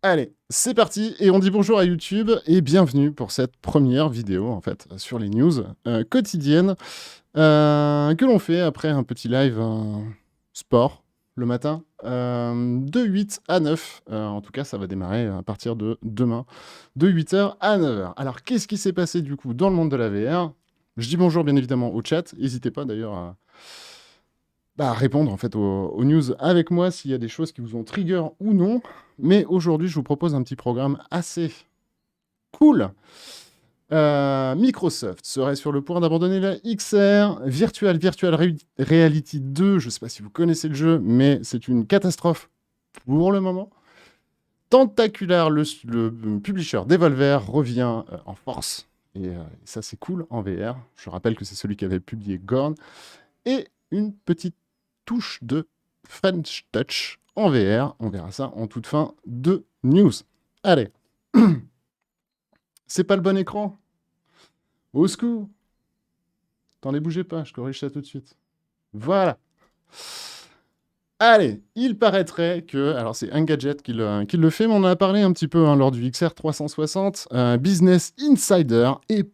Allez, c'est parti et on dit bonjour à YouTube et bienvenue pour cette première vidéo en fait sur les news quotidiennes que l'on fait après un petit live sport le matin de 8 à 9. En tout cas, ça va démarrer à partir de demain de 8h à 9h. Alors, qu'est-ce qui s'est passé du coup dans le monde de la VR? Je dis bonjour bien évidemment au chat. N'hésitez pas d'ailleurs à répondre en fait aux news avec moi s'il y a des choses qui vous ont trigger ou non. Mais aujourd'hui, je vous propose un petit programme assez cool. Microsoft serait sur le point d'abandonner la XR. Virtual Reality 2, je ne sais pas si vous connaissez le jeu, mais c'est une catastrophe pour le moment. Tentacular, le publisher Devolver, revient en force. Et ça, c'est cool en VR. Je rappelle que c'est celui qui avait publié Gorn. Et une petite touche de French Touch en VR. On verra ça en toute fin de news. Allez. C'est pas le bon écran. Au secours. Attendez, bougez pas, je corrige ça tout de suite. Voilà. Allez, il paraîtrait que... Alors, c'est Engadget qui le fait, mais on en a parlé un petit peu lors du XR 360. Business Insider est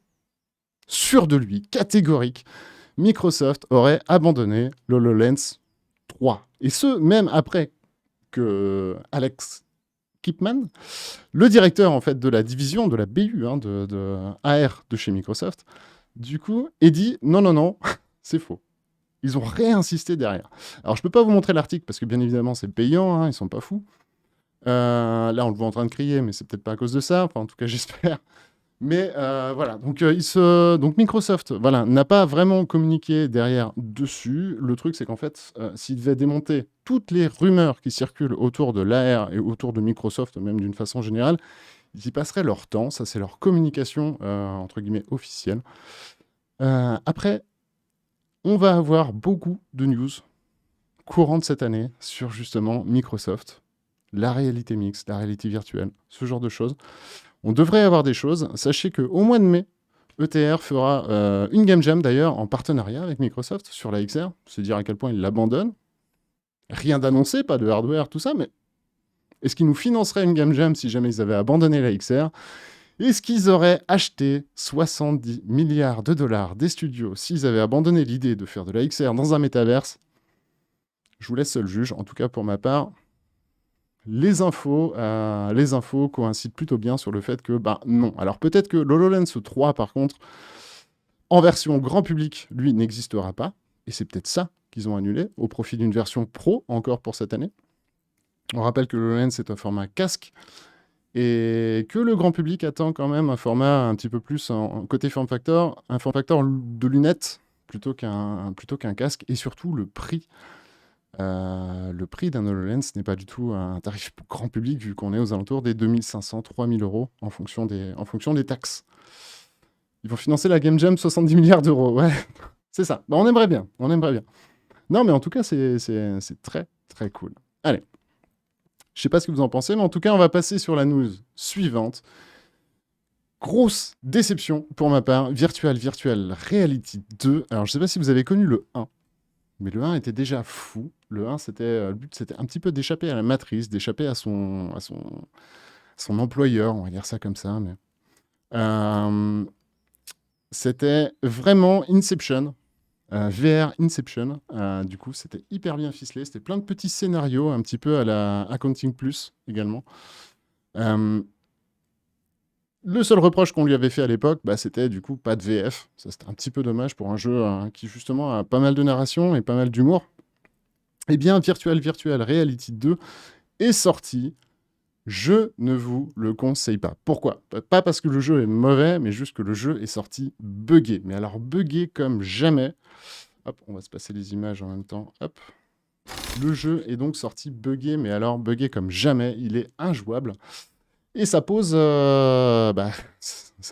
sûr de lui, catégorique. Microsoft aurait abandonné l'HoloLens 3. Et ce, même après que Alex Kipman, le directeur en fait de la division de la BU de AR de chez Microsoft, du coup, ait dit non, non, non, c'est faux. Ils ont réinsisté derrière. Alors, je peux pas vous montrer l'article parce que bien évidemment, c'est payant, ils sont pas fous. Là, on le voit en train de crier, mais c'est peut-être pas à cause de ça. Enfin, en tout cas, j'espère. Mais voilà, donc Microsoft n'a pas vraiment communiqué derrière dessus. Le truc, c'est qu'en fait, s'ils devaient démonter toutes les rumeurs qui circulent autour de l'AR et autour de Microsoft, même d'une façon générale, ils y passeraient leur temps. Ça, c'est leur communication, entre guillemets, officielle. Après, on va avoir beaucoup de news courantes cette année sur justement Microsoft, la réalité mixte, la réalité virtuelle, ce genre de choses. On devrait avoir des choses. Sachez qu'au mois de mai, ETR fera une Game Jam d'ailleurs en partenariat avec Microsoft sur la XR. C'est dire à quel point ils l'abandonnent. Rien d'annoncé, pas de hardware, tout ça, mais est-ce qu'ils nous financeraient une Game Jam si jamais ils avaient abandonné la XR? Est-ce qu'ils auraient acheté 70 milliards de dollars des studios s'ils avaient abandonné l'idée de faire de la XR dans un métaverse? Je vous laisse seul juge. En tout cas, pour ma part, les infos coïncident plutôt bien sur le fait que, non. Alors peut-être que l'HoloLens 3, par contre, en version grand public, lui, n'existera pas. Et c'est peut-être ça qu'ils ont annulé, au profit d'une version pro, encore pour cette année. On rappelle que l'HoloLens est un format casque, et que le grand public attend quand même un format un petit peu plus en côté form factor, un form factor de lunettes, plutôt qu'un casque, et surtout le prix. Le prix d'un HoloLens n'est pas du tout un tarif grand public, vu qu'on est aux alentours des 2500-3000 euros en fonction des taxes. Ils vont financer la Game Jam 70 milliards d'euros, ouais, c'est ça. On aimerait bien, Non, mais en tout cas, c'est très, très cool. Allez, je sais pas ce que vous en pensez, mais en tout cas, on va passer sur la news suivante. Grosse déception pour ma part, Virtual Reality 2. Alors, je sais pas si vous avez connu le 1. Mais le 1 était déjà fou. Le 1, le but, c'était un petit peu d'échapper à la matrice, d'échapper à son employeur, on va dire ça comme ça. Mais c'était vraiment Inception, VR Inception. Du coup, c'était hyper bien ficelé. C'était plein de petits scénarios, un petit peu à la Accounting Plus également. Le seul reproche qu'on lui avait fait à l'époque, c'était du coup pas de VF. Ça, c'était un petit peu dommage pour un jeu qui justement a pas mal de narration et pas mal d'humour. Eh bien, Virtual Reality 2 est sorti. Je ne vous le conseille pas. Pourquoi? Pas parce que le jeu est mauvais, mais juste que le jeu est sorti buggé. Mais alors buggé comme jamais. Hop, on va se passer les images en même temps. Hop. Le jeu est donc sorti buggé, mais alors buggé comme jamais. Il est injouable. Et ça pose, ça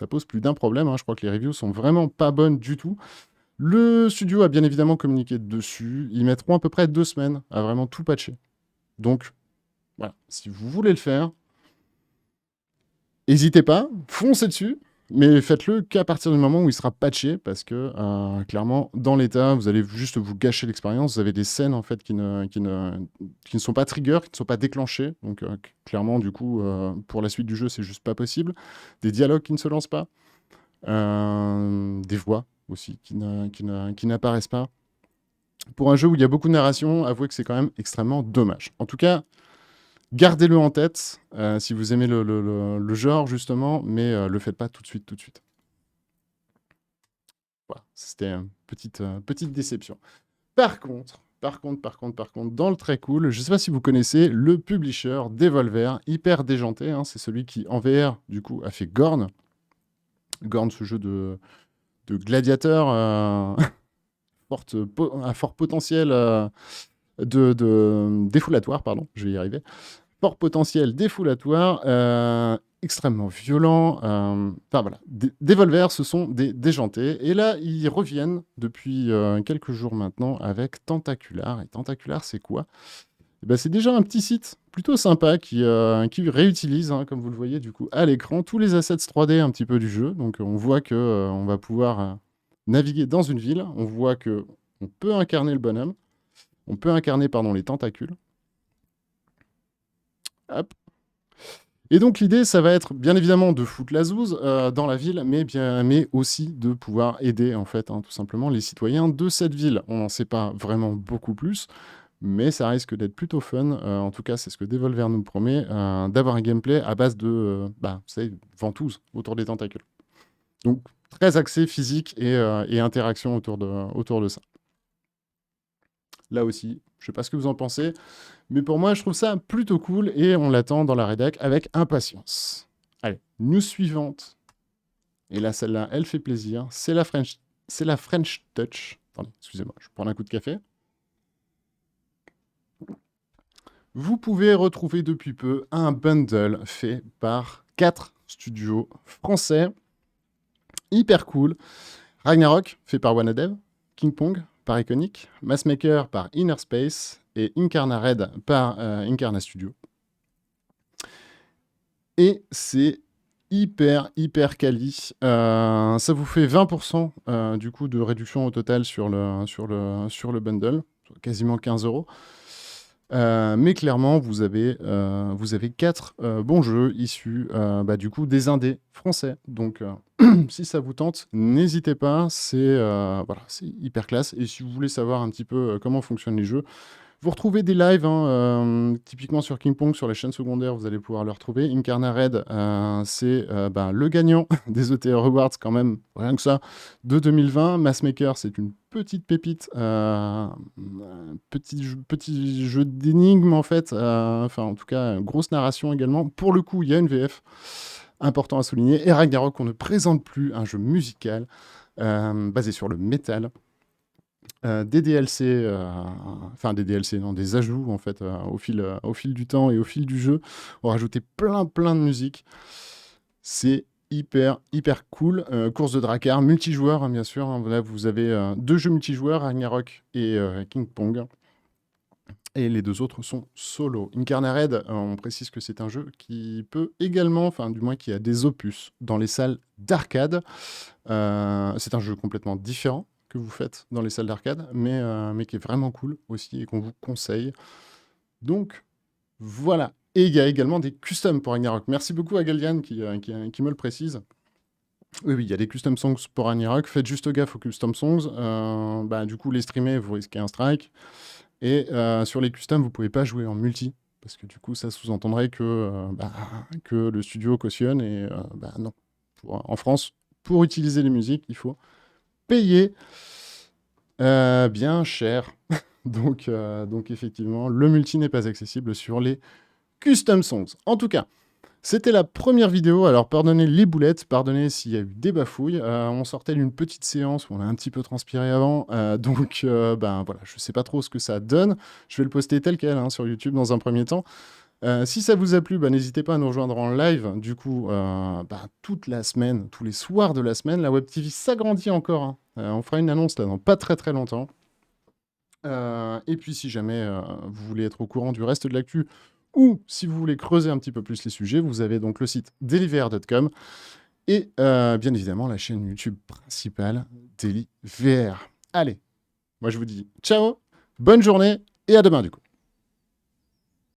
pose plus d'un problème. Je crois que les reviews sont vraiment pas bonnes du tout. Le studio a bien évidemment communiqué dessus. Ils mettront à peu près 2 semaines à vraiment tout patcher. Donc, voilà, si vous voulez le faire, n'hésitez pas, foncez dessus. Mais faites-le qu'à partir du moment où il sera patché, parce que clairement, dans l'état, vous allez juste vous gâcher l'expérience. Vous avez des scènes en fait qui ne sont pas trigger, qui ne sont pas déclenchées. Donc clairement, du coup, pour la suite du jeu, c'est juste pas possible. Des dialogues qui ne se lancent pas, des voix aussi qui n'apparaissent pas. Pour un jeu où il y a beaucoup de narration, avouez que c'est quand même extrêmement dommage. En tout cas, gardez-le en tête si vous aimez le genre, justement, mais le faites pas tout de suite, tout de suite. Voilà, c'était une petite déception. Par contre, dans le très cool, je ne sais pas si vous connaissez le publisher Devolver, hyper déjanté, hein, c'est celui qui, en VR, du coup, a fait Gorn. Gorn, ce jeu de gladiateur à fort potentiel défoulatoire, pardon, je vais y arriver. Fort potentiel défoulatoire, extrêmement violent. Enfin voilà, Devolver, ce sont des déjantés. Et là, ils reviennent depuis quelques jours maintenant avec Tentacular. Et Tentacular, c'est quoi? Eh ben, c'est déjà un petit site plutôt sympa qui réutilise, hein, comme vous le voyez du coup à l'écran, tous les assets 3D un petit peu du jeu. Donc on voit que on va pouvoir naviguer dans une ville. On voit que on peut incarner le bonhomme. On peut incarner, pardon, les tentacules. Hop. Et donc l'idée, ça va être bien évidemment de foutre la zouze dans la ville, mais aussi de pouvoir aider en fait, hein, tout simplement les citoyens de cette ville. On n'en sait pas vraiment beaucoup plus, mais ça risque d'être plutôt fun. En tout cas, c'est ce que Devolver nous promet, d'avoir un gameplay à base de, vous savez, ventouses autour des tentacules. Donc très axé physique et interaction autour de ça. Là aussi, je ne sais pas ce que vous en pensez. Mais pour moi, je trouve ça plutôt cool et on l'attend dans la rédac avec impatience. Allez, news suivante. Et là, celle-là, elle fait plaisir. C'est la French Touch. Attendez, excusez-moi, je prends un coup de café. Vous pouvez retrouver depuis peu un bundle fait par 4 studios français. Hyper cool. Ragnarok, fait par Wanadev. King Pong, par Iconic. Massmaker, par Inner Space. Et Incarna Red, par Incarna Studio. Et c'est hyper quali. Ça vous fait 20% du coup de réduction au total sur le bundle, quasiment 15 euros. Mais clairement, vous avez 4 bons jeux issus du coup des indés français. Donc si ça vous tente, n'hésitez pas, c'est hyper classe. Et si vous voulez savoir un petit peu comment fonctionnent les jeux, vous retrouvez des lives, hein, typiquement sur King Pong, sur les chaînes secondaires, vous allez pouvoir le retrouver. Incarna Red, c'est le gagnant des ETR Rewards, quand même, rien que ça, de 2020. Massmaker, c'est une petite pépite, petit jeu d'énigmes, en fait. Enfin, en tout cas, grosse narration également. Pour le coup, il y a une VF, important à souligner. Et Ragnarok, on ne présente plus un jeu musical basé sur le métal. Des DLC, enfin des DLC, non, des ajouts en fait au fil du temps et au fil du jeu. On a rajouté plein de musique. C'est hyper cool. Course de Drakkar, multijoueur hein, bien sûr. Hein. Là vous avez 2 jeux multijoueurs, Ragnarok et King Pong. Et les 2 autres sont solo. Incarna Red, on précise que c'est un jeu qui peut également, enfin du moins qui a des opus dans les salles d'arcade. C'est un jeu complètement différent que vous faites dans les salles d'arcade, mais qui est vraiment cool aussi et qu'on vous conseille. Donc voilà. Et il y a également des customs pour Ragnarok. Merci beaucoup à Galian qui me le précise. Oui, il y a des custom songs pour Ragnarok. Faites juste gaffe aux custom songs. Du coup, les streamer, vous risquez un strike. Et sur les customs, vous pouvez pas jouer en multi. Parce que du coup, ça sous-entendrait que le studio cautionne. Et non. En France, pour utiliser les musiques, il faut payer bien cher. donc effectivement, le multi n'est pas accessible sur les custom songs. En tout cas, c'était la première vidéo. Alors pardonnez les boulettes, pardonnez s'il y a eu des bafouilles. On sortait d'une petite séance où on a un petit peu transpiré avant. Voilà, je sais pas trop ce que ça donne. Je vais le poster tel quel hein, sur YouTube dans un premier temps. Si ça vous a plu, n'hésitez pas à nous rejoindre en live. Du coup, toute la semaine, tous les soirs de la semaine, la Web TV s'agrandit encore. Hein. On fera une annonce là dans pas très longtemps. Et puis, si jamais vous voulez être au courant du reste de l'actu, ou si vous voulez creuser un petit peu plus les sujets, vous avez donc le site deliver.com et bien évidemment la chaîne YouTube principale Daily VR. Allez, moi je vous dis ciao, bonne journée et à demain du coup.